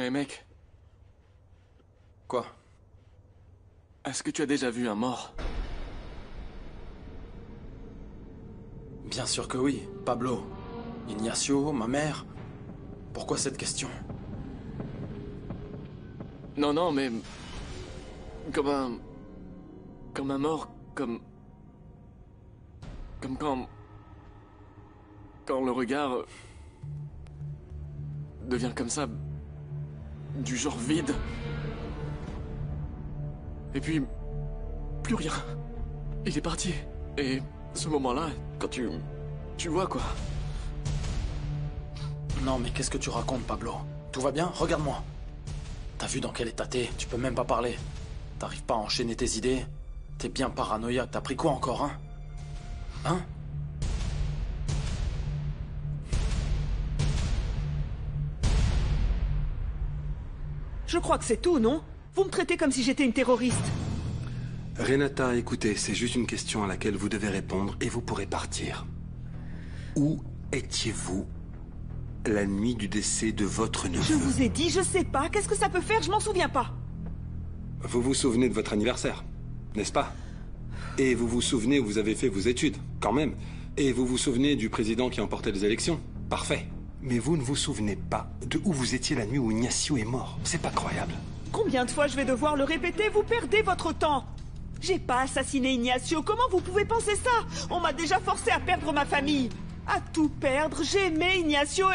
Hé mec, Quoi? est-ce que tu as déjà vu un mort? Bien sûr que oui, Pablo. Ignacio, ma mère. Pourquoi cette question? Non, non, mais... Comme un... Comme un mort, comme... Comme quand... Quand le regard... devient comme ça... Du genre vide. Et puis... Plus rien. Il est parti. Et ce moment-là, quand tu... Tu vois quoi. Non, mais qu'est-ce que tu racontes, Pablo? Tout va bien? Regarde-moi. T'as vu dans quel état t'es? Tu peux même pas parler. T'arrives pas à enchaîner tes idées? T'es bien paranoïaque. T'as pris quoi encore, hein? Hein? Je crois que c'est tout, non? Vous me traitez comme si j'étais une terroriste. Renata, écoutez, c'est juste une question à laquelle vous devez répondre et vous pourrez partir. Où étiez-vous la nuit du décès de votre neveu? Je vous ai dit, je sais pas. Qu'est-ce que ça peut faire? Je m'en souviens pas. Vous vous souvenez de votre anniversaire, n'est-ce pas? Et vous vous souvenez où vous avez fait vos études, quand même. Et vous vous souvenez du président qui a emporté les élections. Parfait. Mais vous ne vous souvenez pas de où vous étiez la nuit où Ignacio est mort. C'est pas croyable. Combien de fois je vais devoir le répéter? Vous perdez votre temps. J'ai pas assassiné Ignacio. Comment vous pouvez penser ça? On m'a déjà forcé à perdre ma famille. À tout perdre. J'aimais Ignacio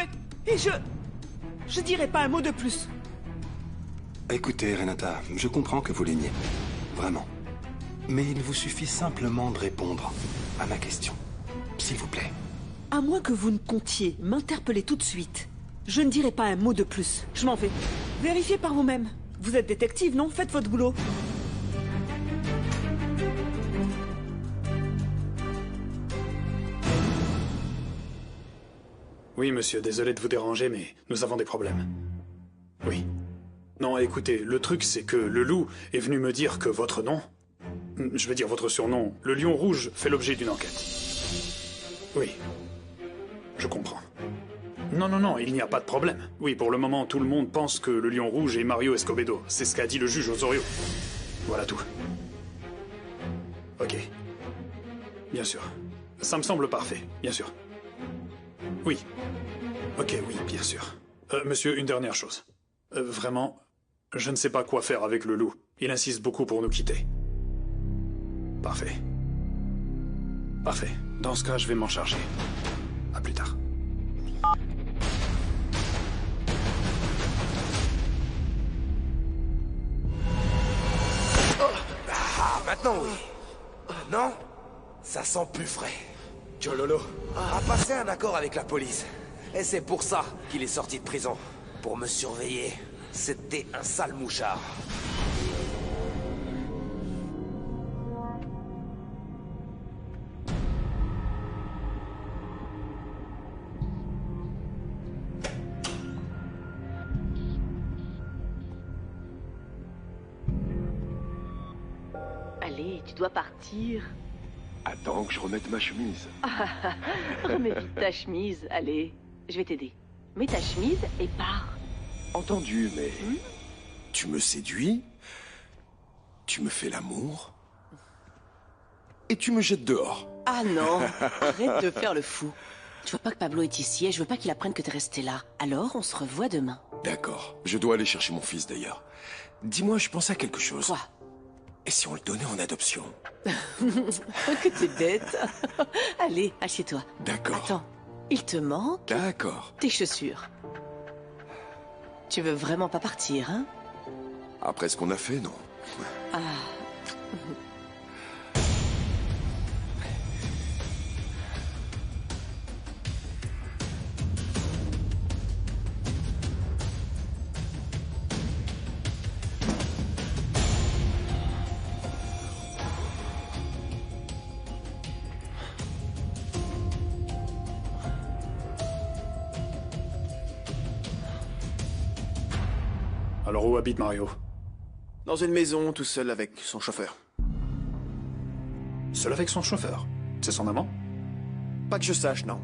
et je dirais pas un mot de plus. Écoutez, Renata, je comprends que vous l'aimiez. Vraiment. Mais il vous suffit simplement de répondre à ma question. S'il vous plaît. À moins que vous ne comptiez m'interpeller tout de suite, je ne dirai pas un mot de plus. Je m'en vais. Vérifiez par vous-même. Vous êtes détective, non? Faites votre boulot. Oui, monsieur, désolé de vous déranger, mais nous avons des problèmes. Oui. Non, écoutez, le truc, c'est que le loup est venu me dire que votre nom... Je veux dire votre surnom, le lion rouge, fait l'objet d'une enquête. Oui. Je comprends. Non, non, non, il n'y a pas de problème. Oui, pour le moment, tout le monde pense que le lion rouge est Mario Escobedo. C'est ce qu'a dit le juge Osorio. Voilà tout. Ok. Bien sûr. Ça me semble parfait, bien sûr. Oui. Ok, oui, bien sûr. Monsieur, une dernière chose. Vraiment, je ne sais pas quoi faire avec le loup. Il insiste beaucoup pour nous quitter. Parfait. Parfait. Dans ce cas, je vais m'en charger. À plus tard. Ah, maintenant oui. Non? Ça sent plus frais. Jololo. A passé un accord avec la police. Et c'est pour ça qu'il est sorti de prison. Pour me surveiller. C'était un sale mouchard. Allez, tu dois partir. Attends que je remette ma chemise. Remets vite ta chemise, allez. Je vais t'aider. Mets ta chemise et pars. Entendu, mais... Tu me séduis, tu me fais l'amour, et tu me jettes dehors. Ah non, arrête de faire le fou. Tu vois pas que Pablo est ici et je veux pas qu'il apprenne que t'es resté là. Alors, on se revoit demain. D'accord, je dois aller chercher mon fils d'ailleurs. Dis-moi, je pense à quelque chose. Quoi? Et si on le donnait en adoption? Que t'es bête. Allez, assieds-toi. D'accord. Attends, il te manque D'accord. tes chaussures. Tu veux vraiment pas partir, hein? Après ce qu'on a fait, non. Ah. Alors où habite Mario? Dans une maison, tout seul avec son chauffeur. Seul avec son chauffeur? C'est son amant? Pas que je sache, non.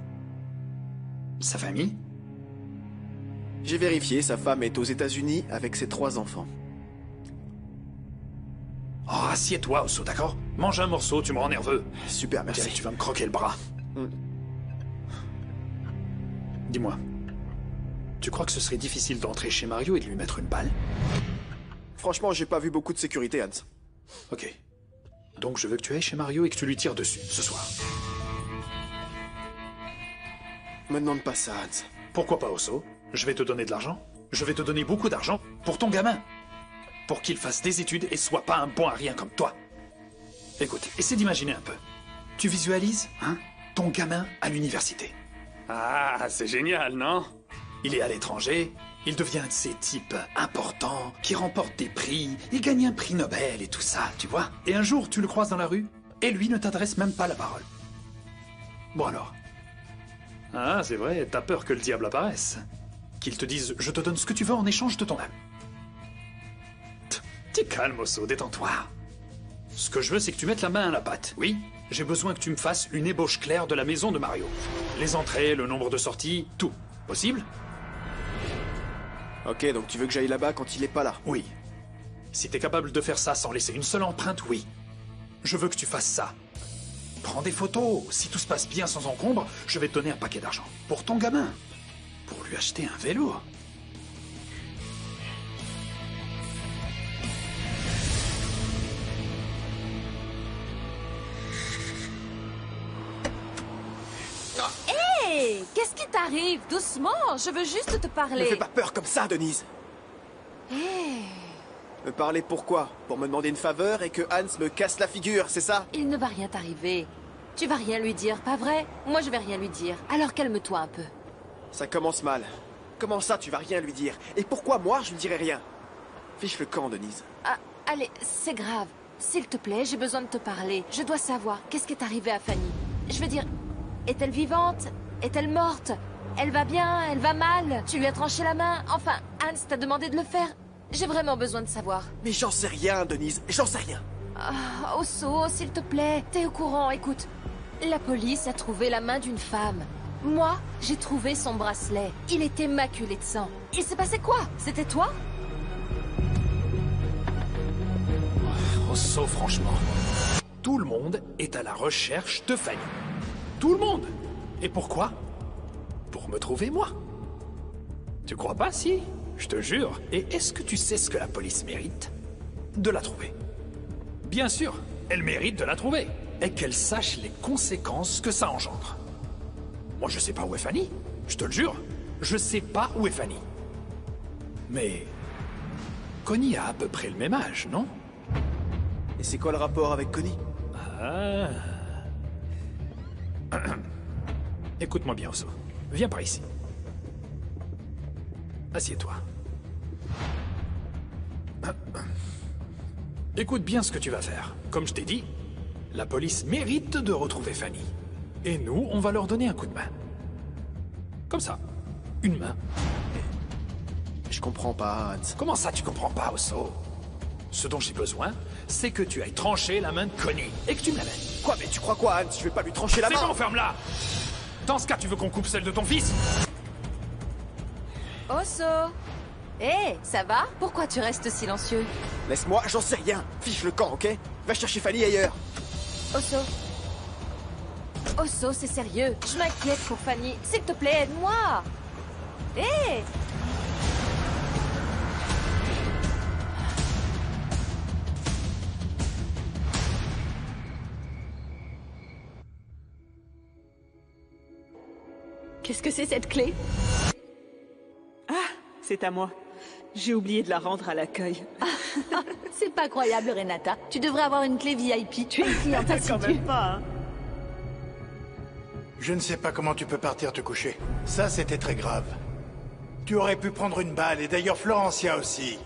Sa famille? J'ai vérifié, sa femme est aux États-Unis avec ses 3 enfants. Oh, assieds-toi, Osso, d'accord? Mange un morceau, tu me rends nerveux. Super, merci. Tiens, tu vas me croquer le bras. Dis-moi, tu crois que ce serait difficile d'entrer chez Mario et de lui mettre une balle? Franchement, j'ai pas vu beaucoup de sécurité, Hans. Ok. Donc je veux que tu ailles chez Mario et que tu lui tires dessus, ce soir. Me demande pas ça, Hans. Pourquoi pas, Osso? Je vais te donner de l'argent. Je vais te donner beaucoup d'argent pour ton gamin. Pour qu'il fasse des études et soit pas un bon à rien comme toi. Écoute, essaie d'imaginer un peu. Tu visualises, hein, ton gamin à l'université. Ah, c'est génial, non? Il est à l'étranger, il devient un de ces types importants, qui remporte des prix, il gagne un prix Nobel et tout ça, tu vois? Et un jour, tu le croises dans la rue, et lui ne t'adresse même pas la parole. Bon alors. Ah, c'est vrai, t'as peur que le diable apparaisse. Qu'il te dise « Je te donne ce que tu veux en échange de ton âme ». T'es calme, Osso, détends-toi. Ce que je veux, c'est que tu mettes la main à la pâte. Oui, j'ai besoin que tu me fasses une ébauche claire de la maison de Mario. Les entrées, le nombre de sorties, tout. Possible? Ok, donc tu veux que j'aille là-bas quand il est pas là? Oui. Si t'es capable de faire ça sans laisser une seule empreinte, oui. Je veux que tu fasses ça. Prends des photos. Si tout se passe bien sans encombre, je vais te donner un paquet d'argent. Pour ton gamin. Pour lui acheter un vélo. Hé, qu'est-ce qui t'arrive? Doucement, je veux juste te parler. Ne fais pas peur comme ça, Denise. Hé, Me parler pourquoi? Pour me demander une faveur et que Hans me casse la figure, c'est ça? il ne va rien t'arriver. Tu vas rien lui dire, pas vrai? Moi, je vais rien lui dire. Alors calme-toi un peu. Ça commence mal. Comment ça, tu vas rien lui dire? Et pourquoi moi, je ne dirai rien? Fiche le camp, Denise. Ah, allez, c'est grave. S'il te plaît, j'ai besoin de te parler. Je dois savoir, qu'est-ce qui est arrivé à Fanny? Je veux dire, est-elle vivante? Est-elle morte? Elle va bien? Elle va mal? Tu lui as tranché la main? Enfin, Hans t'a demandé de le faire? J'ai vraiment besoin de savoir. Mais j'en sais rien, Denise. J'en sais rien. Ah, Osso, s'il te plaît, t'es au courant, écoute. La police a trouvé la main d'une femme. Moi, j'ai trouvé son bracelet. Il était maculé de sang. Il s'est passé quoi? C'était toi? Osso, franchement. Tout le monde est à la recherche de Fanny. Tout le monde. Et pourquoi? Pour me trouver moi. Tu crois pas, si? Je te jure. Et est-ce que tu sais ce que la police mérite? De la trouver. Bien sûr, elle mérite de la trouver. Et qu'elle sache les conséquences que ça engendre. Moi, je sais pas où est Fanny. Je te le jure. Je sais pas où est Fanny. Mais... Connie a à peu près le même âge, non? Et c'est quoi le rapport avec Connie? Ah... Écoute-moi bien, Osso. Viens par ici. Assieds-toi. Écoute bien ce que tu vas faire. Comme je t'ai dit, la police mérite de retrouver Fanny. Et nous, on va leur donner un coup de main. Comme ça. Une main. Je comprends pas, Hans. Comment ça, tu comprends pas, Osso? Ce dont j'ai besoin, c'est que tu ailles trancher la main de Connie et que tu me l'amènes. Quoi, mais tu crois quoi, Hans? Je vais pas lui trancher la main. C'est bon, ferme-la! Dans ce cas, tu veux qu'on coupe celle de ton fils? Osso! Hé, ça va? Pourquoi tu restes silencieux? Laisse-moi, j'en sais rien. Fiche le camp, ok? Va chercher Fanny ailleurs. Osso. Osso, c'est sérieux. Je m'inquiète pour Fanny. S'il te plaît, aide-moi. Hé! Qu'est-ce que c'est cette clé? Ah, c'est à moi. J'ai oublié de la rendre à l'accueil. C'est pas croyable, Renata. Tu devrais avoir une clé VIP. Tu es une cliente Quand assidue. même pas, hein. Je ne sais pas comment tu peux partir te coucher. Ça, c'était très grave. Tu aurais pu prendre une balle, et d'ailleurs Florencia aussi.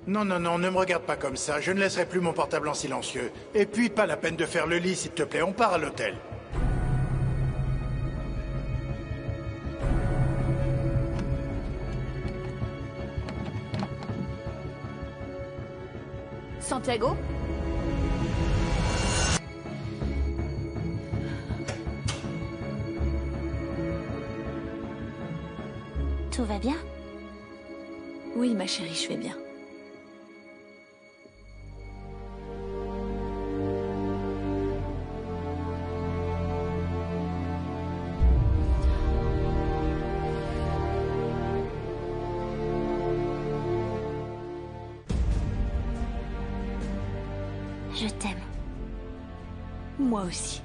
Non, non, non, ne me regarde pas comme ça. Je ne laisserai plus mon portable en silencieux. Et puis, pas la peine de faire le lit, s'il te plaît. On part à l'hôtel. Santiago? Tout va bien? Oui, ma chérie, je vais bien. Je t'aime. Moi aussi.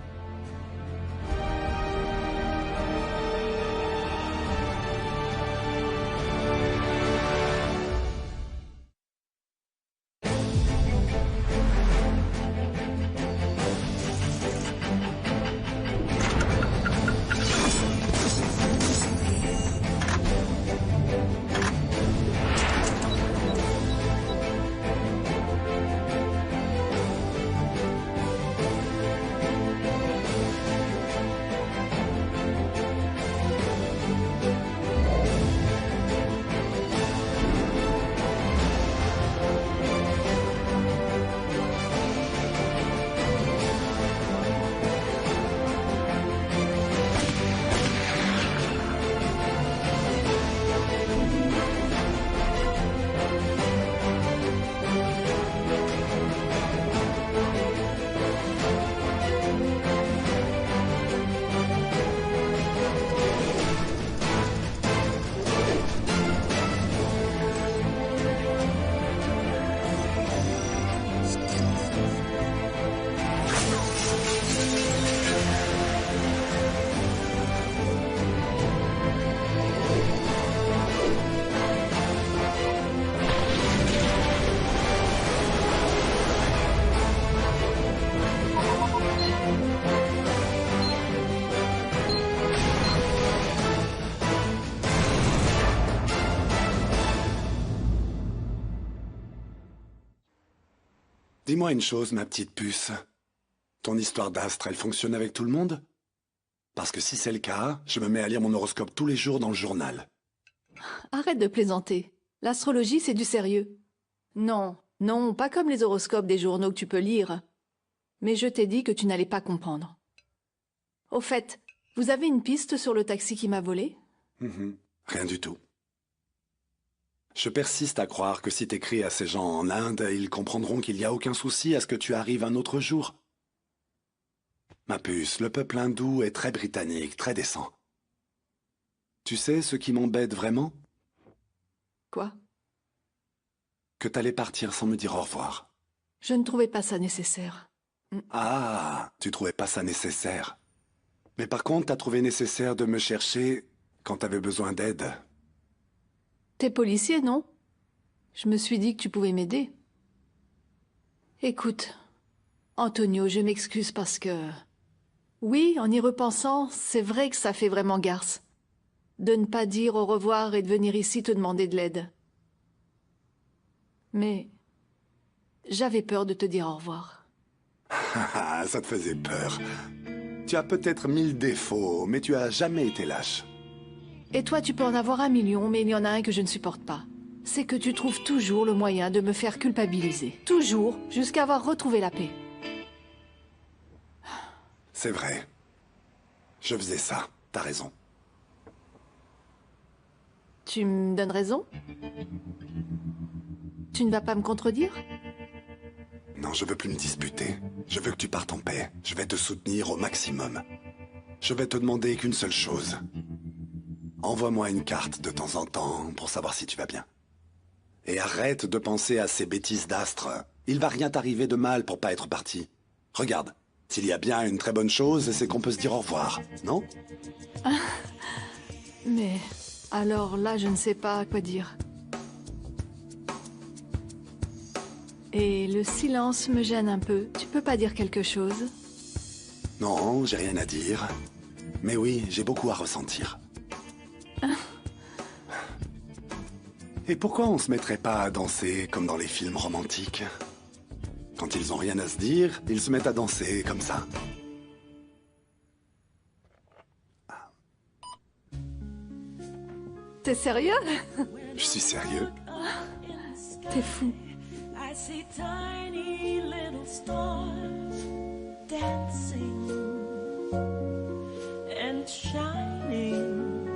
Dis-moi une chose, ma petite puce. Ton histoire d'astre, elle fonctionne avec tout le monde? Parce que si c'est le cas, je me mets à lire mon horoscope tous les jours dans le journal. Arrête de plaisanter. L'astrologie, c'est du sérieux. Non, non, pas comme les horoscopes des journaux que tu peux lire. Mais je t'ai dit que tu n'allais pas comprendre. Au fait, vous avez une piste sur le taxi qui m'a volé? Rien du tout. Je persiste à croire que si t'écris à ces gens en Inde, ils comprendront qu'il n'y a aucun souci à ce que tu arrives un autre jour. Ma puce, le peuple hindou est très britannique, très décent. Tu sais ce qui m'embête vraiment? Quoi? Que t'allais partir sans me dire au revoir. Je ne trouvais pas ça nécessaire. Ah, tu trouvais pas ça nécessaire. Mais par contre, t'as trouvé nécessaire de me chercher quand t'avais besoin d'aide. T'es policier, non? Je me suis dit que tu pouvais m'aider. Écoute, Antonio, je m'excuse parce que... Oui, en y repensant, c'est vrai que ça fait vraiment garce. De ne pas dire au revoir et de venir ici te demander de l'aide. Mais... j'avais peur de te dire au revoir. Ça te faisait peur. Tu as peut-être 1000 défauts, mais tu as jamais été lâche. Et toi, tu peux en avoir 1 million, mais il y en a un que je ne supporte pas. C'est que tu trouves toujours le moyen de me faire culpabiliser. Toujours, jusqu'à avoir retrouvé la paix. C'est vrai. Je faisais ça, t'as raison. Tu me donnes raison? Tu ne vas pas me contredire? Non, je veux plus me disputer. Je veux que tu partes en paix. Je vais te soutenir au maximum. Je vais te demander qu'une seule chose. Envoie-moi une carte de temps en temps pour savoir si tu vas bien. Et arrête de penser à ces bêtises d'astres. Il va rien t'arriver de mal pour pas être parti. Regarde, s'il y a bien une très bonne chose, c'est qu'on peut se dire au revoir, non? Mais... alors là, je ne sais pas quoi dire. Et le silence me gêne un peu. Tu peux pas dire quelque chose? Non, j'ai rien à dire. Mais oui, j'ai beaucoup à ressentir. Et pourquoi on se mettrait pas à danser comme dans les films romantiques? Quand ils ont rien à se dire, ils se mettent à danser comme ça. T'es sérieux? Je suis sérieux. T'es fou. I see tiny little stars dancing and shining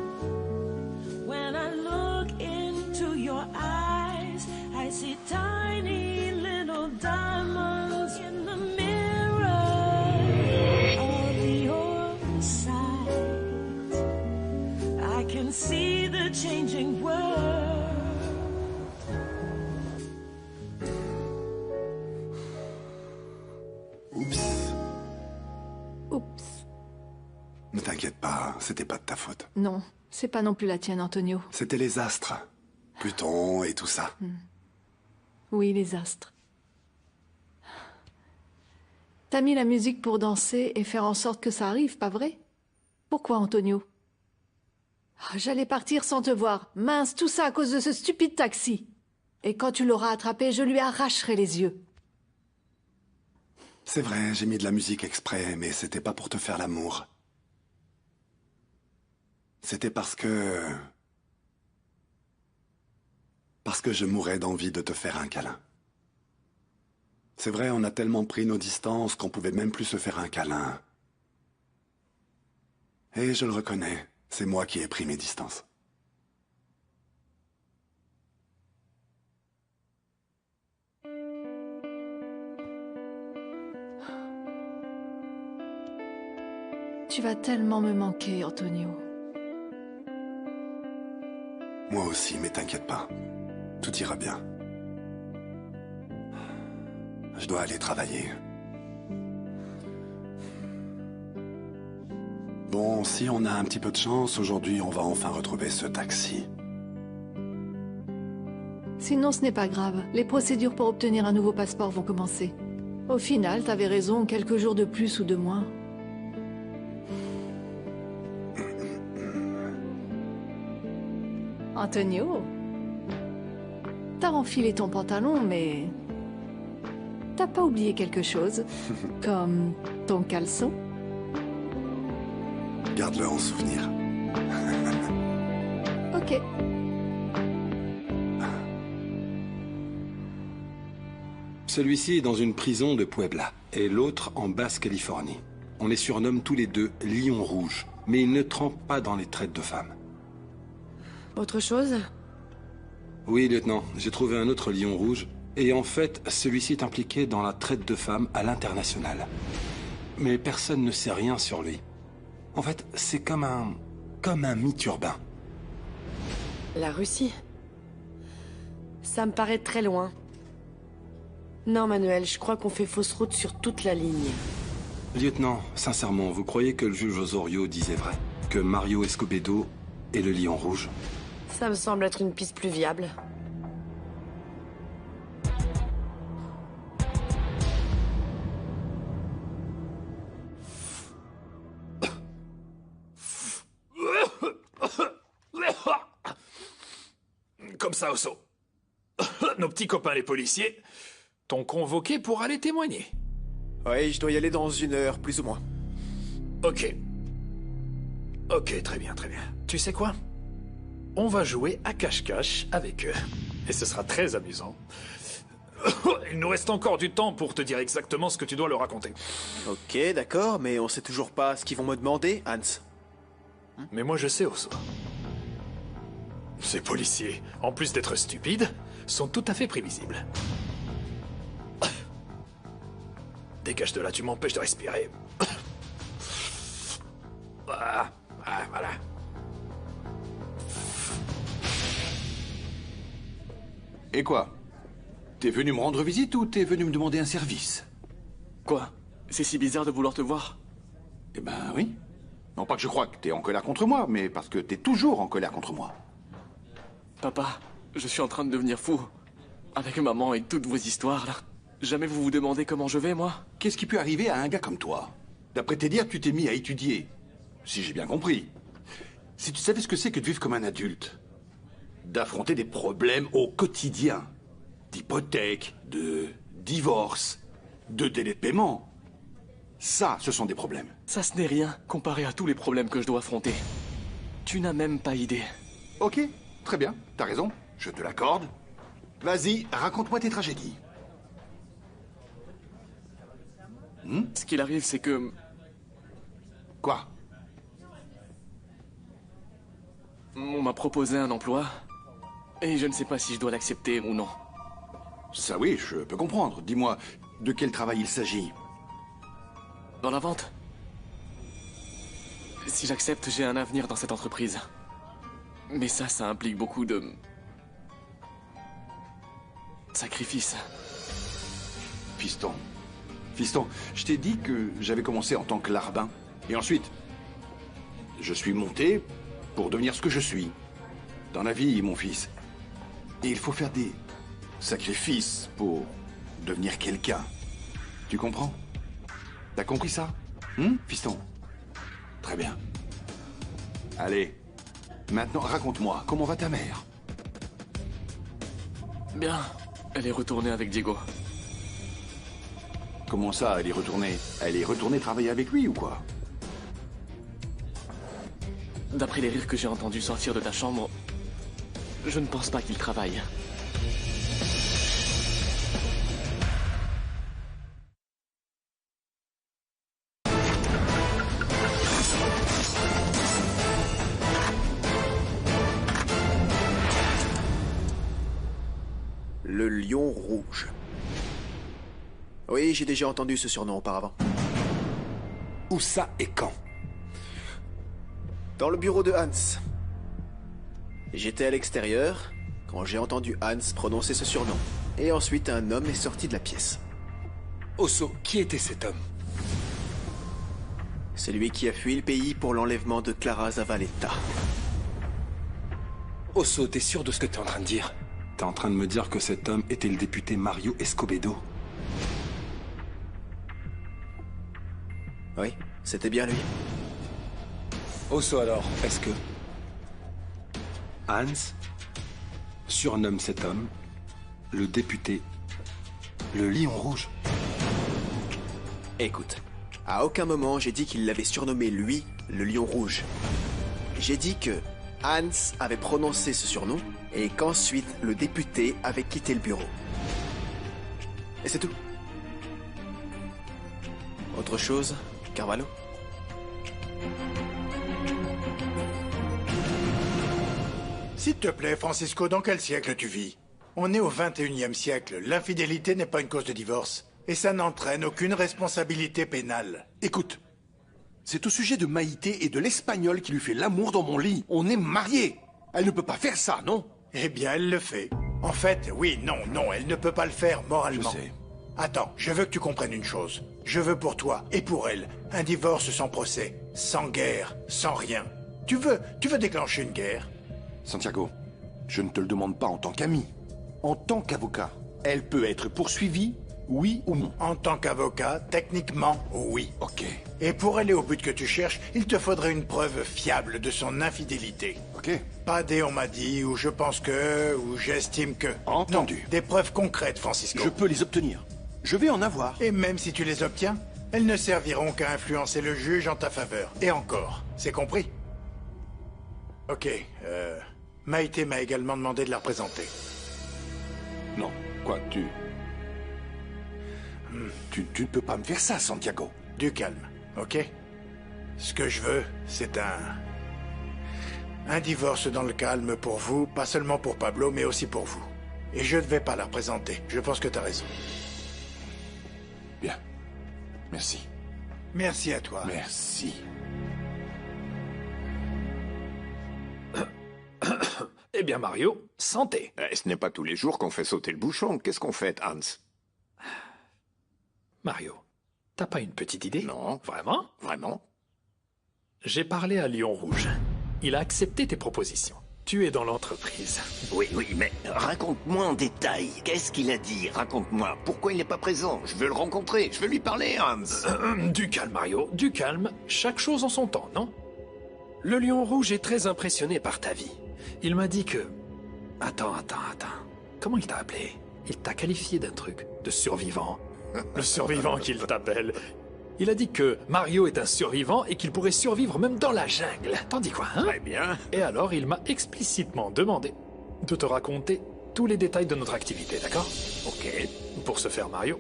when I look diamonds in the mirror of your sight. I can see the changing world. Oups. Oups. Ne t'inquiète pas, c'était pas de ta faute. Non, c'est pas non plus la tienne, Antonio. C'était les astres. Pluton et tout ça. Oui, les astres. T'as mis la musique pour danser et faire en sorte que ça arrive, pas vrai? Pourquoi, Antonio? Ah, j'allais partir sans te voir. Mince, tout ça à cause de ce stupide taxi. Et quand tu l'auras attrapé, je lui arracherai les yeux. C'est vrai, j'ai mis de la musique exprès, mais c'était pas pour te faire l'amour. C'était parce que je mourais d'envie de te faire un câlin. C'est vrai, on a tellement pris nos distances qu'on pouvait même plus se faire un câlin. Et je le reconnais, c'est moi qui ai pris mes distances. Tu vas tellement me manquer, Antonio. Moi aussi, mais t'inquiète pas. Tout ira bien. Je dois aller travailler. Bon, si on a un petit peu de chance, aujourd'hui, on va enfin retrouver ce taxi. Sinon, ce n'est pas grave. Les procédures pour obtenir un nouveau passeport vont commencer. Au final, t'avais raison, quelques jours de plus ou de moins. Antonio, t'as enfilé ton pantalon, mais... T'as pas oublié quelque chose? Comme ton caleçon? Garde-le en souvenir. Ok. Celui-ci est dans une prison de Puebla et l'autre en Basse-Californie. On les surnomme tous les deux Lions Rouges, mais ils ne trempent pas dans les traites de femmes. Autre chose? Oui, lieutenant, j'ai trouvé un autre Lion Rouge, et en fait, celui-ci est impliqué dans la traite de femmes à l'international. Mais personne ne sait rien sur lui. En fait, c'est comme un mythe urbain. La Russie? Ça me paraît très loin. Non, Manuel, je crois qu'on fait fausse route sur toute la ligne. Lieutenant, sincèrement, vous croyez que le juge Osorio disait vrai? Que Mario Escobedo est le Lion Rouge? Ça me semble être une piste plus viable. Comme ça, Osso. Nos petits copains les policiers t'ont convoqué pour aller témoigner. Oui, je dois y aller dans 1 heure, plus ou moins. Ok. Ok, très bien, très bien. Tu sais quoi? On va jouer à cache-cache avec eux. Et ce sera très amusant. Il nous reste encore du temps pour te dire exactement ce que tu dois leur raconter. Ok, d'accord, mais on sait toujours pas ce qu'ils vont me demander, Hans. Mais moi je sais, Osso. Ces policiers, en plus d'être stupides, sont tout à fait prévisibles. Dégage de là, tu m'empêches de respirer. Voilà. Et quoi? T'es venu me rendre visite ou t'es venu me demander un service? Quoi? C'est si bizarre de vouloir te voir? Eh ben oui. Non pas que je crois que t'es en colère contre moi, mais parce que t'es toujours en colère contre moi. Papa, je suis en train de devenir fou. Avec maman et toutes vos histoires, là. Jamais vous vous demandez comment je vais, moi? Qu'est-ce qui peut arriver à un gars comme toi? D'après tes dires, tu t'es mis à étudier. Si j'ai bien compris. Si tu savais ce que c'est que de vivre comme un adulte, d'affronter des problèmes au quotidien, d'hypothèque, de divorce, de délai de paiement, ça, ce sont des problèmes. Ça, ce n'est rien comparé à tous les problèmes que je dois affronter. Tu n'as même pas idée. Ok, très bien, t'as raison, je te l'accorde. Vas-y, raconte-moi tes tragédies. Ce qu'il arrive, c'est que... Quoi? On m'a proposé un emploi, et je ne sais pas si je dois l'accepter ou non. Ça oui, je peux comprendre. Dis-moi, de quel travail il s'agit? Dans la vente. Si j'accepte, j'ai un avenir dans cette entreprise. Mais ça implique beaucoup de... sacrifices. Fiston. Fiston, je t'ai dit que j'avais commencé en tant que larbin. Et ensuite, je suis monté pour devenir ce que je suis. Dans la vie, mon fils. Et il faut faire des sacrifices pour devenir quelqu'un. Tu comprends? T'as compris ça? Fiston? Très bien. Allez, maintenant raconte-moi, comment va ta mère? Bien, elle est retournée avec Diego. Comment ça, elle est retournée? Elle est retournée travailler avec lui ou quoi? D'après les rires que j'ai entendus sortir de ta chambre, je ne pense pas qu'il travaille. Le Lion Rouge. Oui, j'ai déjà entendu ce surnom auparavant. Où ça et quand? Dans le bureau de Hans. J'étais à l'extérieur quand j'ai entendu Hans prononcer ce surnom. Et ensuite, un homme est sorti de la pièce. Osso, qui était cet homme? Celui qui a fui le pays pour l'enlèvement de Clara Zavaleta. Osso, t'es sûr de ce que t'es en train de dire? T'es en train de me dire que cet homme était le député Mario Escobedo? Oui, c'était bien lui. Osso alors, est-ce que... Hans surnomme cet homme le député, le Lion Rouge? Écoute, à aucun moment j'ai dit qu'il l'avait surnommé lui, le Lion Rouge. J'ai dit que Hans avait prononcé ce surnom et qu'ensuite le député avait quitté le bureau. Et c'est tout. Autre chose, Carvalho? S'il te plaît, Francisco, dans quel siècle tu vis? On est au 21e siècle. L'infidélité n'est pas une cause de divorce. Et ça n'entraîne aucune responsabilité pénale. Écoute, c'est au sujet de Maïté et de l'Espagnol qui lui fait l'amour dans mon lit. On est mariés. Elle ne peut pas faire ça, non? Eh bien, elle le fait. En fait, oui, non, elle ne peut pas le faire moralement. Je sais. Attends, je veux que tu comprennes une chose. Je veux pour toi et pour elle un divorce sans procès, sans guerre, sans rien. Tu veux déclencher une guerre? Santiago, je ne te le demande pas en tant qu'ami. En tant qu'avocat, elle peut être poursuivie, oui ou non? En tant qu'avocat, techniquement, oui. Ok. Et pour aller au but que tu cherches, il te faudrait une preuve fiable de son infidélité. Ok. Pas des on m'a dit, ou je pense que, ou j'estime que. Entendu. Non, des preuves concrètes, Francisco. Je peux les obtenir. Je vais en avoir. Et même si tu les obtiens, elles ne serviront qu'à influencer le juge en ta faveur. Et encore, c'est compris? Ok, Maïté m'a également demandé de la représenter. Non, quoi, tu ne peux pas me faire ça, Santiago. Du calme, ok? Ce que je veux, c'est un divorce dans le calme pour vous, pas seulement pour Pablo, mais aussi pour vous. Et je ne vais pas la représenter. Je pense que t'as raison. Bien. Merci. Merci à toi. Merci. Eh bien, Mario, santé. Ce n'est pas tous les jours qu'on fait sauter le bouchon. Qu'est-ce qu'on fait, Hans? Mario, t'as pas une petite idée? Non. Vraiment? Vraiment? J'ai parlé à Lion Rouge. Il a accepté tes propositions. Tu es dans l'entreprise. Oui, mais raconte-moi en détail. Qu'est-ce qu'il a dit? Raconte-moi. Pourquoi il n'est pas présent? Je veux le rencontrer. Je veux lui parler, Hans. Du calme, Mario. Du calme. Chaque chose en son temps, non? Le Lion Rouge est très impressionné par ta vie. Il m'a dit que... Attends. Comment il t'a appelé? Il t'a qualifié d'un truc. De survivant. Le survivant qu'il t'appelle. Il a dit que Mario est un survivant et qu'il pourrait survivre même dans la jungle. T'en dis quoi, hein? Très bien. Et alors, il m'a explicitement demandé de te raconter tous les détails de notre activité, d'accord? Ok. Pour ce faire, Mario,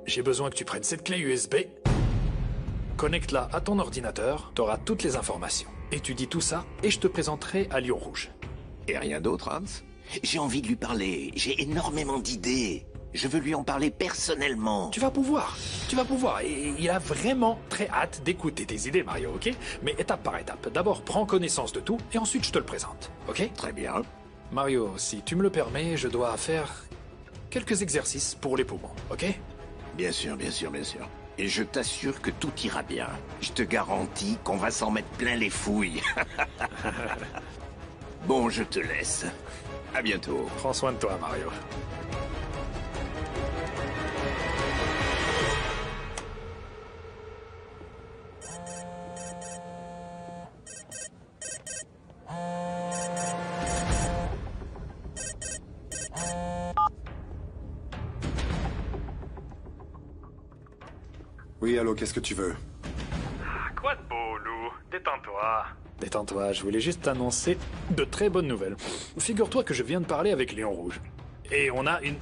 j'ai besoin que tu prennes cette clé USB, connecte-la à ton ordinateur, t'auras toutes les informations. Étudie tout ça et je te présenterai à Lion Rouge. Et rien d'autre, Hans? J'ai envie de lui parler. J'ai énormément d'idées. Je veux lui en parler personnellement. Tu vas pouvoir. Et il a vraiment très hâte d'écouter tes idées, Mario, ok? Mais étape par étape. D'abord, prends connaissance de tout, et ensuite je te le présente, ok? Très bien. Mario, si tu me le permets, je dois faire quelques exercices pour les poumons, ok? Bien sûr. Et je t'assure que tout ira bien. Je te garantis qu'on va s'en mettre plein les fouilles. Bon, je te laisse. À bientôt. Prends soin de toi, Mario. Oui, allô, qu'est-ce que tu veux? Quoi de beau, Lou? Détends-toi. Détends-toi, je voulais juste t'annoncer de très bonnes nouvelles. Figure-toi que je viens de parler avec Lion Rouge. Et on a une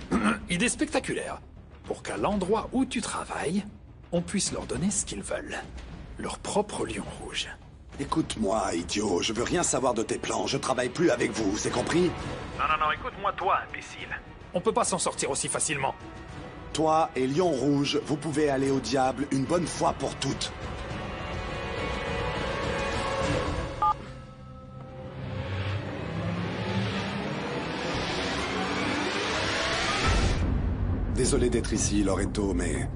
idée spectaculaire. Pour qu'à l'endroit où tu travailles, on puisse leur donner ce qu'ils veulent. Leur propre Lion Rouge. Écoute-moi, idiot, je veux rien savoir de tes plans, je travaille plus avec vous, c'est compris? Non, écoute-moi toi, imbécile. On peut pas s'en sortir aussi facilement. Toi et Lion Rouge, vous pouvez aller au diable une bonne fois pour toutes. Désolé d'être ici, Loretto, mais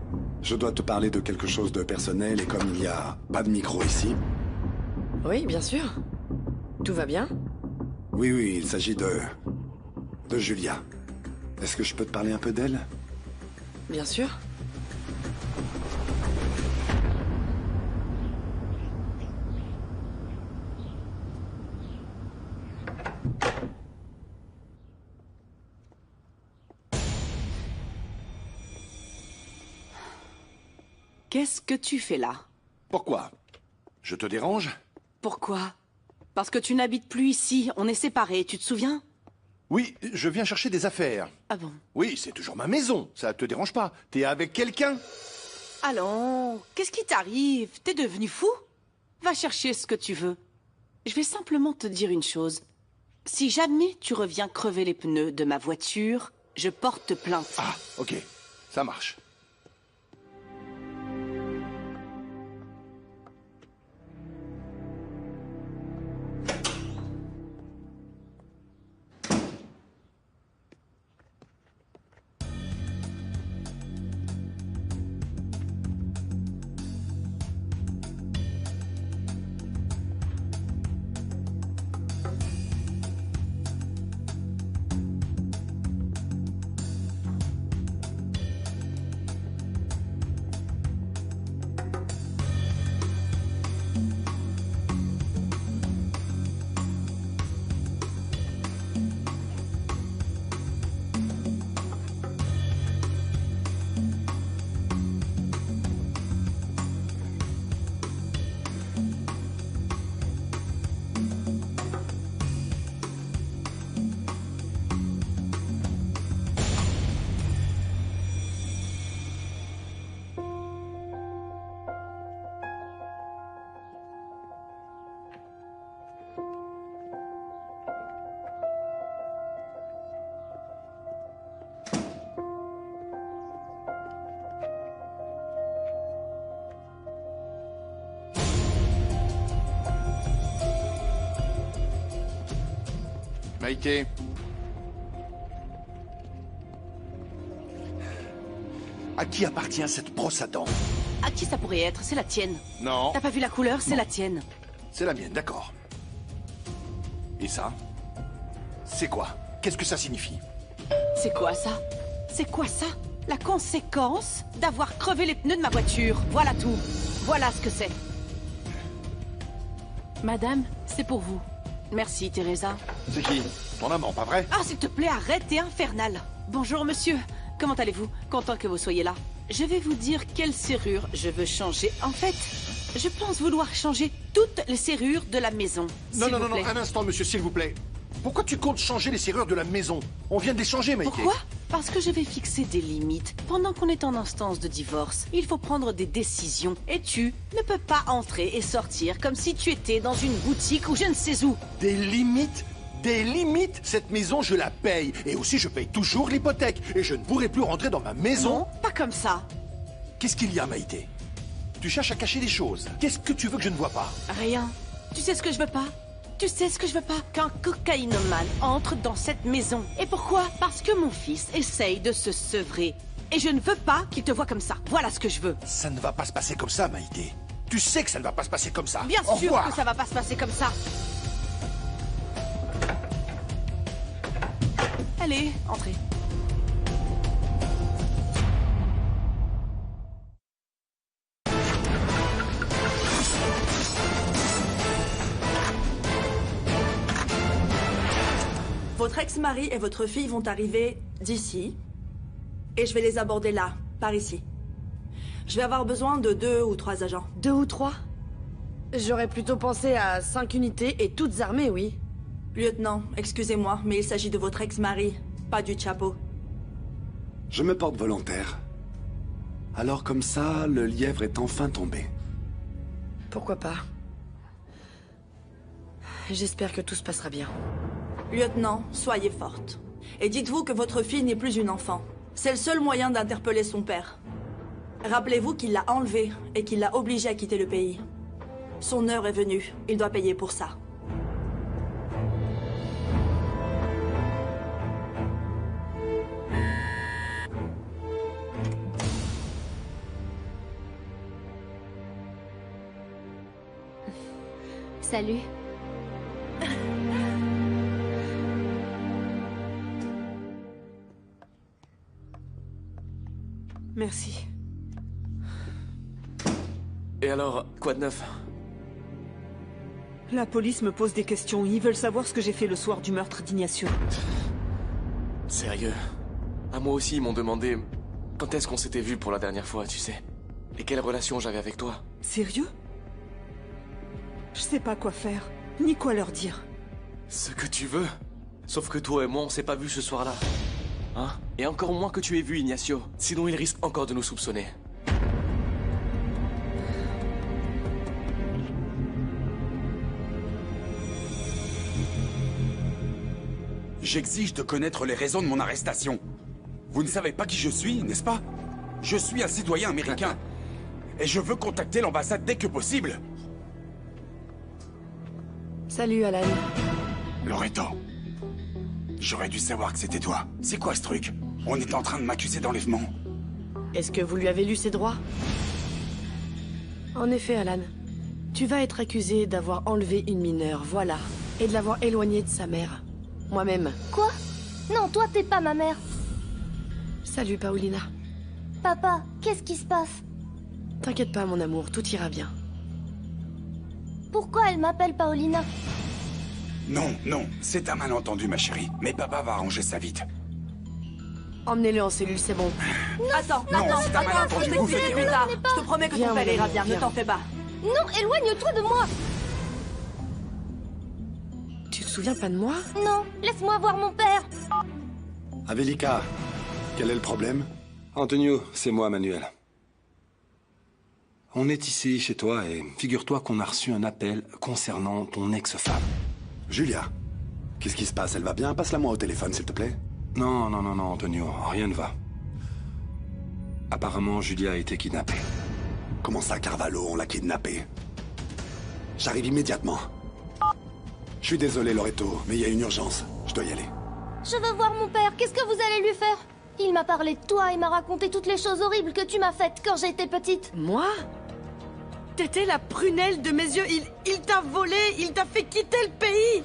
je dois te parler de quelque chose de personnel et comme il n'y a pas de micro ici... Oui, bien sûr. Tout va bien? Oui, il s'agit de Julia. Est-ce que je peux te parler un peu d'elle? Bien sûr. Qu'est-ce que tu fais là? Pourquoi? Je te dérange? Pourquoi? Parce que tu n'habites plus ici, on est séparés, tu te souviens? Oui, je viens chercher des affaires. Ah bon? Oui, c'est toujours ma maison, ça te dérange pas? T'es avec quelqu'un? Allons, qu'est-ce qui t'arrive? T'es devenu fou? Va chercher ce que tu veux. Je vais simplement te dire une chose. Si jamais tu reviens crever les pneus de ma voiture, je porte plainte. Ah, ok, ça marche. Maïté. À qui appartient cette brosse à dents? À qui ça pourrait être? C'est la tienne. Non. T'as pas vu la couleur? C'est la tienne. C'est la mienne, d'accord. Et ça? C'est quoi? Qu'est-ce que ça signifie? C'est quoi ça? C'est quoi ça? La conséquence d'avoir crevé les pneus de ma voiture. Voilà tout. Voilà ce que c'est. Madame, c'est pour vous. Merci, Teresa. C'est qui? Ton amant, pas vrai? Ah, s'il te plaît, arrête, t'es infernal. Bonjour, monsieur. Comment allez-vous? Content que vous soyez là. Je vais vous dire quelle serrure je veux changer. En fait, je pense vouloir changer toutes les serrures de la maison. Non, un instant, monsieur, s'il vous plaît. Pourquoi tu comptes changer les serrures de la maison? On vient de les changer, Maïké. Pourquoi? Parce que je vais fixer des limites. Pendant qu'on est en instance de divorce, il faut prendre des décisions. Et tu ne peux pas entrer et sortir comme si tu étais dans une boutique ou je ne sais où. Des limites? Des limites, cette maison, je la paye. Et aussi, je paye toujours l'hypothèque. Et je ne pourrai plus rentrer dans ma maison. Non, pas comme ça. Qu'est-ce qu'il y a, Maïté? Tu cherches à cacher des choses. Qu'est-ce que tu veux que je ne vois pas? Rien. Tu sais ce que je veux pas? Tu sais ce que je veux pas? Qu'un cocaïnomane entre dans cette maison. Et pourquoi? Parce que mon fils essaye de se sevrer. Et je ne veux pas qu'il te voie comme ça. Voilà ce que je veux. Ça ne va pas se passer comme ça, Maïté. Tu sais que ça ne va pas se passer comme ça. Bien Au sûr revoir. que ça va pas se passer comme ça. Allez, entrez. Votre ex-mari et votre fille vont arriver d'ici. Et je vais les aborder là, par ici. Je vais avoir besoin de 2 ou 3 agents. 2 ou 3? J'aurais plutôt pensé à 5 unités et toutes armées, oui. Lieutenant, excusez-moi, mais il s'agit de votre ex-mari, pas du Chapo. Je me porte volontaire. Alors comme ça, le lièvre est enfin tombé. Pourquoi pas? J'espère que tout se passera bien. Lieutenant, soyez forte. Et dites-vous que votre fille n'est plus une enfant. C'est le seul moyen d'interpeller son père. Rappelez-vous qu'il l'a enlevée et qu'il l'a obligée à quitter le pays. Son heure est venue. Il doit payer pour ça. Salut. Merci. Et alors, quoi de neuf? La police me pose des questions. Ils veulent savoir ce que j'ai fait le soir du meurtre d'Ignacio. Sérieux? À moi aussi, ils m'ont demandé quand est-ce qu'on s'était vu pour la dernière fois, tu sais. Et quelle relation j'avais avec toi. Sérieux? Je sais pas quoi faire, ni quoi leur dire. Ce que tu veux. Sauf que toi et moi, on s'est pas vus ce soir-là. Hein? Et encore moins que tu aies vu Ignacio. Sinon, il risque encore de nous soupçonner. J'exige de connaître les raisons de mon arrestation. Vous ne savez pas qui je suis, n'est-ce pas? Je suis un citoyen américain. Et je veux contacter l'ambassade dès que possible. Salut, Alan. Loretto. J'aurais dû savoir que c'était toi. C'est quoi ce truc? On est en train de m'accuser d'enlèvement. Est-ce que vous lui avez lu ses droits? En effet, Alan. Tu vas être accusé d'avoir enlevé une mineure, voilà. Et de l'avoir éloignée de sa mère. Moi-même. Quoi? Non, toi, t'es pas ma mère. Salut, Paulina. Papa, qu'est-ce qui se passe? T'inquiète pas, mon amour, tout ira bien. Pourquoi elle m'appelle Paulina? Non, non, c'est un malentendu, ma chérie. Mais papa va arranger ça vite. Emmenez-le en cellule, c'est bon. Attends, Non, attends, c'est un attends, malentendu, je vous t'explique faites plus rien. tard. Je te promets que Viens, ton père mon ira amour, bien, ne viens. t'en fais pas. Non, éloigne-toi de moi! Tu te souviens pas de moi? Non, laisse-moi voir mon père! Avelika, quel est le problème? Antonio, c'est moi, Manuel. On est ici, chez toi, et figure-toi qu'on a reçu un appel concernant ton ex-femme. Julia, qu'est-ce qui se passe? Elle va bien? Passe-la-moi au téléphone, s'il te plaît. Non, non, non, non, Antonio, rien ne va. Apparemment, Julia a été kidnappée. Comment ça, Carvalho? On l'a kidnappée. J'arrive immédiatement. Je suis désolé, Loretto, mais il y a une urgence. Je dois y aller. Je veux voir mon père, qu'est-ce que vous allez lui faire? Il m'a parlé de toi et m'a raconté toutes les choses horribles que tu m'as faites quand j'étais petite. Moi? T'étais la prunelle de mes yeux, il t'a volé, il t'a fait quitter le pays!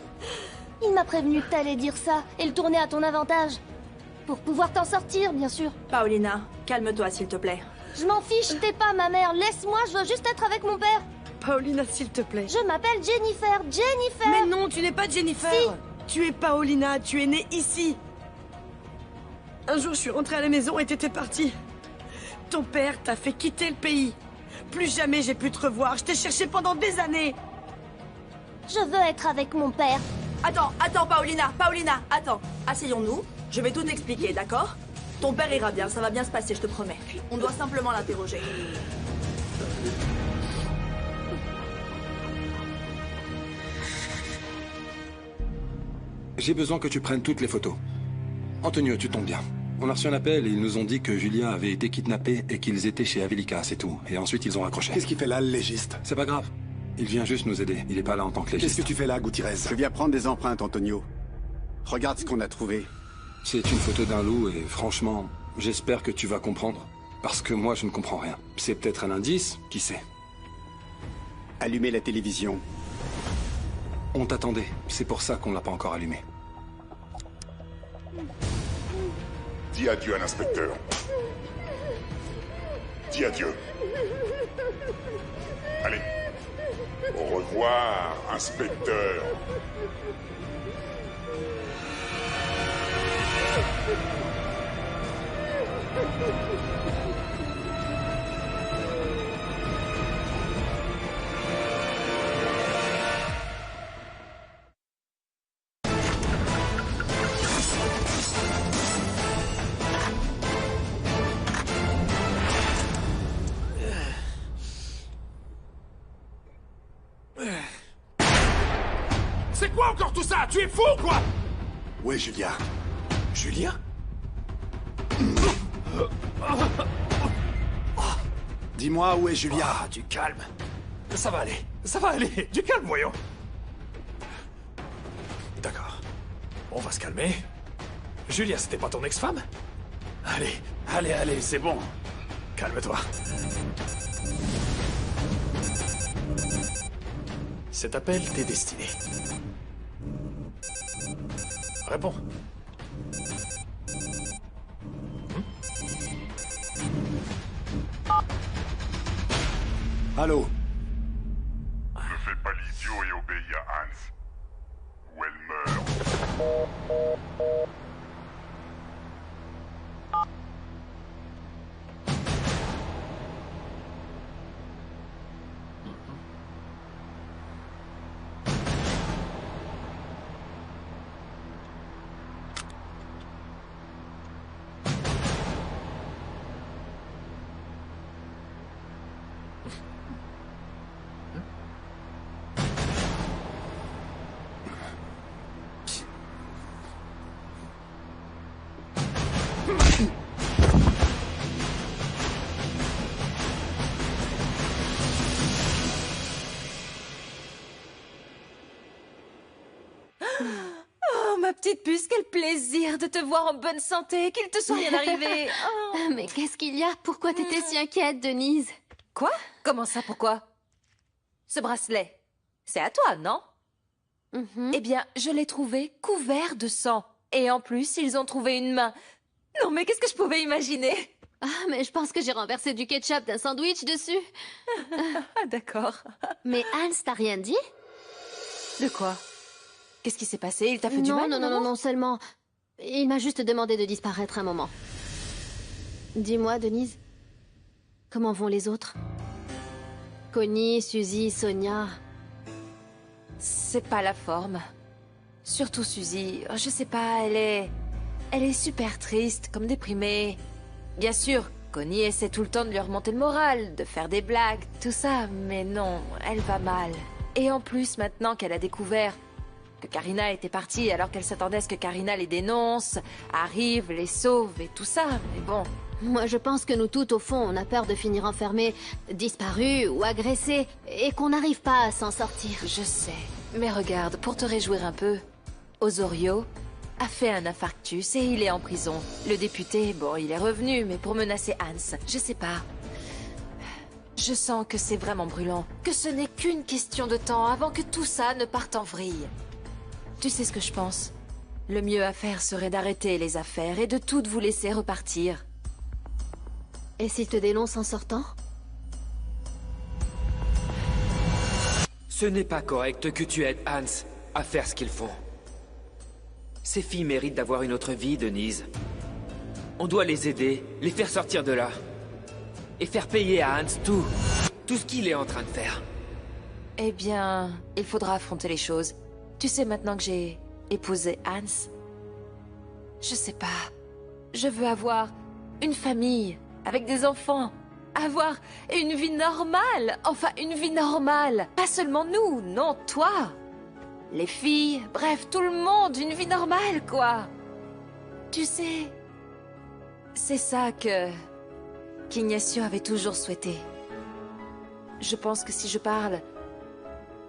Il m'a prévenu que t'allais dire ça et le tourner à ton avantage. Pour pouvoir t'en sortir, bien sûr. Paulina, calme-toi, s'il te plaît. Je m'en fiche, t'es pas ma mère. Laisse-moi, je veux juste être avec mon père. Paulina, s'il te plaît. Je m'appelle Jennifer, Jennifer. Mais non, tu n'es pas Jennifer. Si. Tu es Paulina, tu es née ici. Un jour, je suis rentrée à la maison et t'étais partie. Ton père t'a fait quitter le pays. Plus jamais j'ai pu te revoir. Je t'ai cherché pendant des années. Je veux être avec mon père. Attends, Paulina, attends. Asseyons-nous, je vais tout expliquer, d'accord? Ton père ira bien, ça va bien se passer, je te promets. On doit simplement l'interroger. J'ai besoin que tu prennes toutes les photos. Antonio, tu tombes bien. On a reçu un appel et ils nous ont dit que Julien avait été kidnappé et qu'ils étaient chez Avelica, c'est tout. Et ensuite, ils ont raccroché. Qu'est-ce qu'il fait là, le légiste? C'est pas grave. Il vient juste nous aider. Il est pas là en tant que légiste. Qu'est-ce que tu fais là, Gutiérrez? Je viens prendre des empreintes, Antonio. Regarde ce qu'on a trouvé. C'est une photo d'un loup et franchement, j'espère que tu vas comprendre. Parce que moi, je ne comprends rien. C'est peut-être un indice, qui sait? Allumez la télévision. On t'attendait. C'est pour ça qu'on l'a pas encore allumé. Dis adieu à l'inspecteur. Dis adieu. Allez. Au revoir, inspecteur. C'est quoi encore tout ça? Tu es fou, quoi? Où est Julia? Julia? Dis-moi, où est Julia? Ah, du calme. Ça va aller. Ça va aller. Du calme, voyons. D'accord. On va se calmer. Julia, c'était pas ton ex-femme? Allez, allez, c'est bon. Calme-toi. Cet appel t'est destiné. Réponds. Allô? Ne fais pas l'idiot et obéis à Hans. Ou elle meurt. Oh, ma petite puce, quel plaisir de te voir en bonne santé, qu'il te soit rien arrivé. Oh. Mais qu'est-ce qu'il y a? Pourquoi t'étais si inquiète, Denise? Quoi? Comment ça, pourquoi? Ce bracelet, c'est à toi, non? Eh bien, je l'ai trouvé couvert de sang. Et en plus, ils ont trouvé une main. Non, mais qu'est-ce que je pouvais imaginer? Ah, mais je pense que j'ai renversé du ketchup d'un sandwich dessus. Ah, d'accord. Mais Hans t'a rien dit? De quoi? Qu'est-ce qui s'est passé? Il t'a fait du mal? Non, seulement... Il m'a juste demandé de disparaître un moment. Dis-moi, Denise, comment vont les autres? Connie, Suzy, Sonia... C'est pas la forme. Surtout Suzy, je sais pas, elle est super triste, comme déprimée. Bien sûr, Connie essaie tout le temps de lui remonter le moral, de faire des blagues, tout ça, mais non, elle va mal. Et en plus, maintenant qu'elle a découvert que Karina était partie alors qu'elle s'attendait à ce que Karina les dénonce, arrive, les sauve et tout ça, mais bon... Moi, je pense que nous toutes, au fond, on a peur de finir enfermés, disparus ou agressés, et qu'on n'arrive pas à s'en sortir. Je sais, mais regarde, pour te réjouir un peu, Osorio a fait un infarctus et il est en prison. Le député, bon, il est revenu, mais pour menacer Hans, je sais pas. Je sens que c'est vraiment brûlant, que ce n'est qu'une question de temps avant que tout ça ne parte en vrille. Tu sais ce que je pense? Le mieux à faire serait d'arrêter les affaires et de toutes vous laisser repartir. Et s'il te dénonce en sortant? Ce n'est pas correct que tu aides Hans à faire ce qu'ils font. Ces filles méritent d'avoir une autre vie, Denise. On doit les aider, les faire sortir de là. Et faire payer à Hans tout ce qu'il est en train de faire. Eh bien, il faudra affronter les choses. Tu sais, maintenant que j'ai épousé Hans, je sais pas. Je veux avoir une famille, avec des enfants. Avoir une vie normale. Enfin, une vie normale. Pas seulement nous, non, toi. les filles, bref, tout le monde, une vie normale, quoi. Tu sais, c'est ça qu'Ignacio avait toujours souhaité. Je pense que si je parle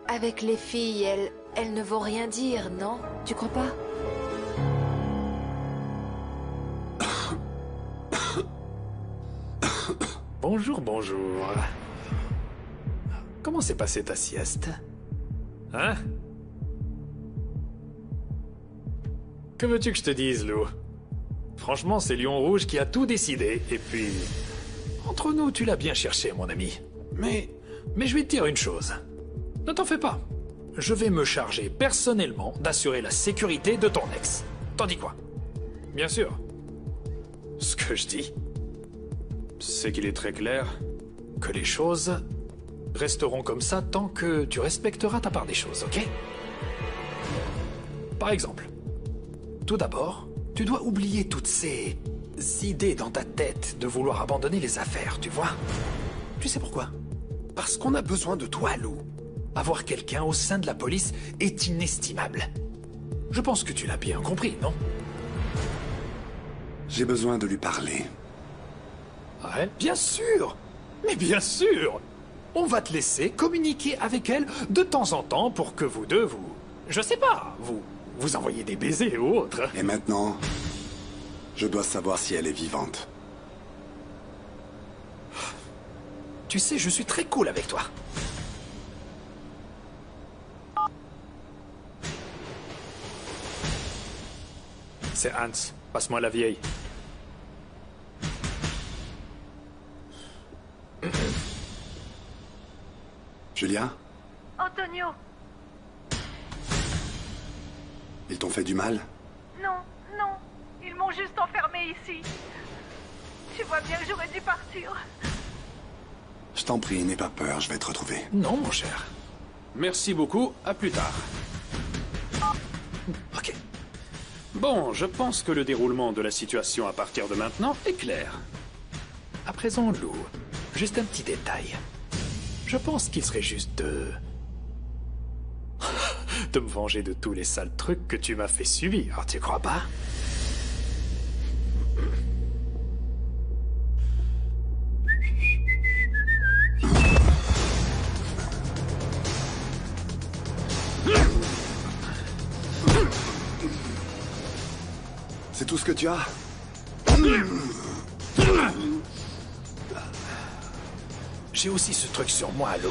avec les filles, elles ne vont rien dire, non? Tu crois pas? Bonjour, bonjour. Comment s'est passée ta sieste? Hein? Que veux-tu que je te dise, Lou? Franchement, c'est Lion Rouge qui a tout décidé, et puis... Entre nous, tu l'as bien cherché, mon ami. Mais je vais te dire une chose. Ne t'en fais pas. Je vais me charger personnellement d'assurer la sécurité de ton ex. T'en dis quoi? Bien sûr. Ce que je dis, c'est qu'il est très clair que les choses resteront comme ça tant que tu respecteras ta part des choses, ok? Par exemple, tout d'abord, tu dois oublier toutes ces idées dans ta tête de vouloir abandonner les affaires, tu vois? Tu sais pourquoi? Parce qu'on a besoin de toi, Lou. Avoir quelqu'un au sein de la police est inestimable. Je pense que tu l'as bien compris, non? J'ai besoin de lui parler. Ouais, bien sûr! Mais bien sûr! On va te laisser communiquer avec elle de temps en temps pour que vous deux, je sais pas, vous envoyez des baisers ou autre. Et maintenant, je dois savoir si elle est vivante. Tu sais, je suis très cool avec toi. C'est Hans. Passe-moi la vieille. Julia? Antonio. Ils t'ont fait du mal? Non, non. Ils m'ont juste enfermé ici. Tu vois bien que j'aurais dû partir. Je t'en prie, n'aie pas peur, je vais te retrouver. Non, mon cher. Merci beaucoup, à plus tard. Ok. Bon, je pense que le déroulement de la situation à partir de maintenant est clair. À présent, Lou, juste un petit détail. Je pense qu'il serait juste de me venger de tous les sales trucs que tu m'as fait subir, tu crois pas? C'est tout ce que tu as? J'ai aussi ce truc sur moi, Lou.